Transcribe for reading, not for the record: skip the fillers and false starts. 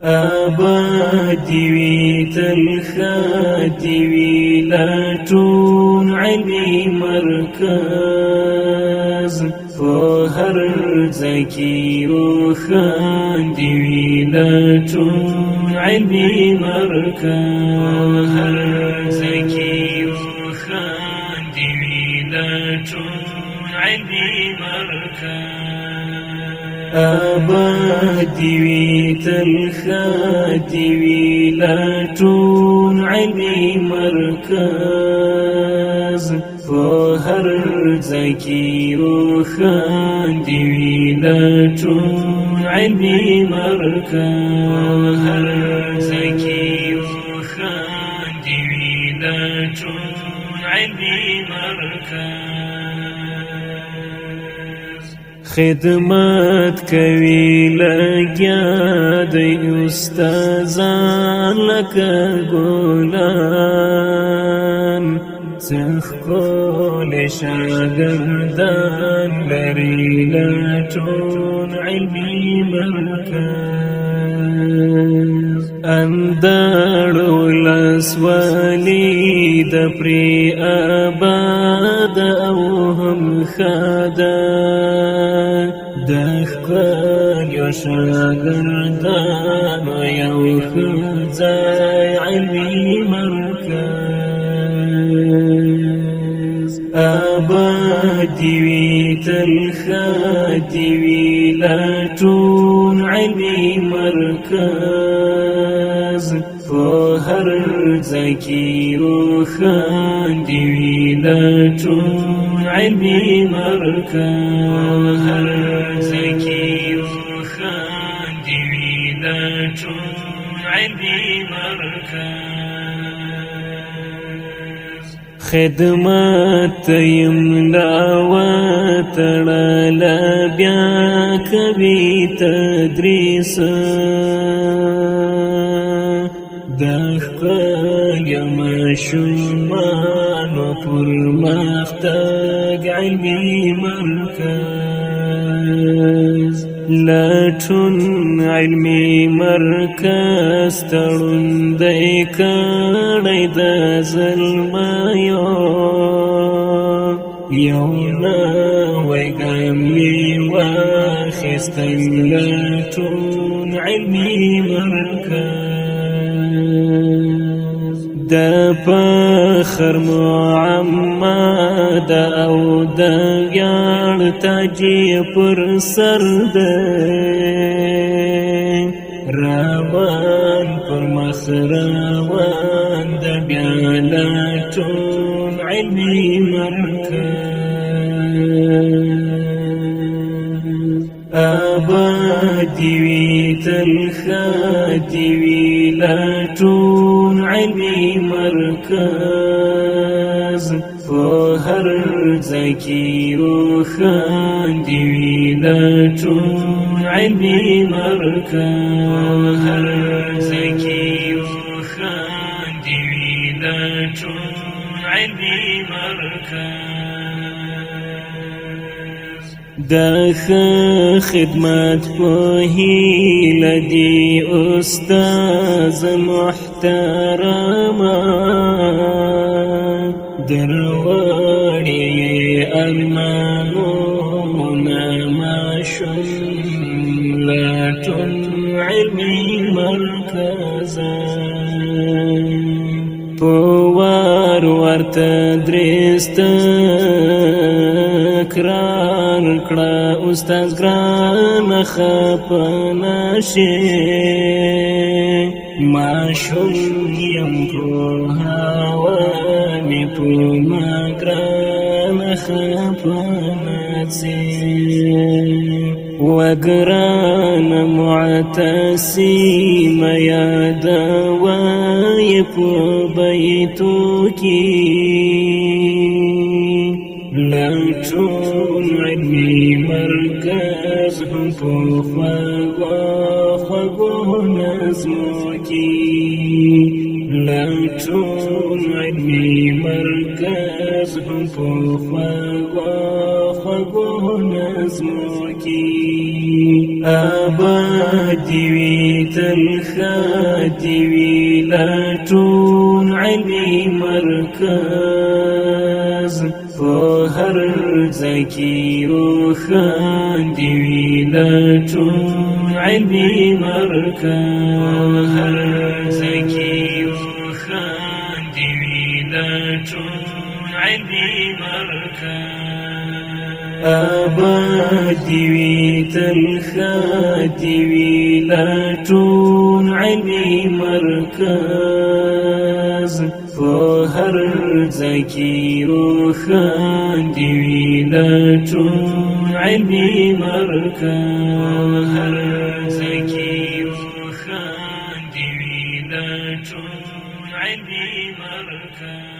آبادي وي تلخاتي وي لاتون علمي مركز فهر زكي وخاندي وي لاتون علمي مركز هر زكي وخاندي وي لاتون علمي مركز آبادي وي تلخاتي وي لاتون علمي مركز فهر زكي وخاندي وي لاتون علمي مركز هر زكي وخاندي وي لاتون علمي مركز خدمت کوي لګیا د استادان لکه ګلان څخکول شاګردان لري لټون علمي مرکز اندړ ولسوالي د پرې آباد او هم خاده دخکل یو شاگردان یو خزای علمی مرکز آبادی وی تلخاتی وی لاتون علمی مرکز فهر زکی و خاندی وی لاتون علمی مرکز هر زکی و خاندی وی لاتون علمی مرکز خدمت یملا و تړلا بیا کوي تدریس دخکل ماشومان پرمختګ علمي مرکز لټون علمي مرکز تړوندې کړی د ظلمایو یو نوی ګام یې واخیستی لټون علمي مرکز د فخر معمد او د ویاړ تاج پر سر ده روان پر مخ روان د بیا لټون علمي مرکز آبادي وي تلخاتي وي لاتون علمي مركز فهر زكي وخاندي وي لاتون علمي مركز هر زكي وخاندي وي لاتون علمي مركز دخ خدمت پوهی لدی استاز محترما درواری ارمانونا ماشم لاتون علمی مرکزا پوار ورتدریس تکرار کړه استاد ګران خپنشه ماشوم یم په هوا می په ګران خپنشه وګران معتصم یاد وای په بیتو کې لټون علمي مرکز هم په خواږو نظمو کې لټون علمي مرکز هم په خواږو نظمو کې آباد وی تلخات وی لټون علمي مرکز په هر ځای کې روښان دی وی لټون علمي مرکز هر ځای کې روښان دی وی لټون علمي مرکز آباد وی تلخات وی لټون علمي مرکز په هر ځای کې روښان دی وی لټون علمي مرکز هر ځای کې روښان دی وی لټون علمي مرکز